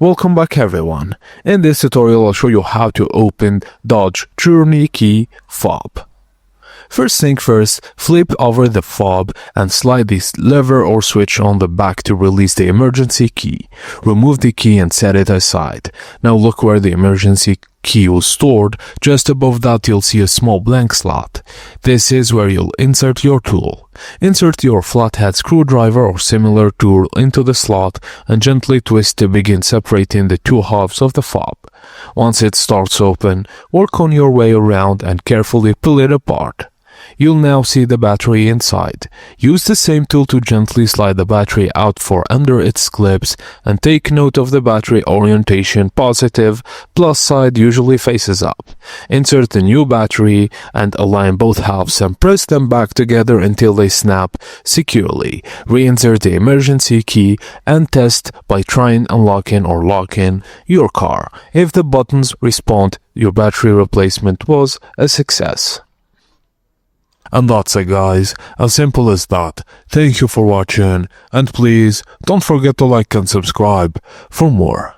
Welcome back everyone. In this tutorial I'll show you how to open Dodge Journey Key fob. First thing first, flip over the fob and slide this lever or switch on the back to release the emergency key. Remove the key and set it aside. Now look where the emergency key was stored. Just above that you'll see a small blank slot. This is where you'll insert your tool. Insert your flathead screwdriver or similar tool into the slot and gently twist to begin separating the two halves of the fob. Once it starts open, work on your way around and carefully pull it apart. You'll now see the battery inside. Use the same tool to gently slide the battery out for under its clips and take note of the battery orientation positive, plus side usually faces up. Insert the new battery and align both halves and press them back together until they snap securely. Reinsert the emergency key and test by trying unlocking or locking your car. If the buttons respond, your battery replacement was a success. And that's it guys, as simple as that. Thank you for watching, and please don't forget to like and subscribe for more.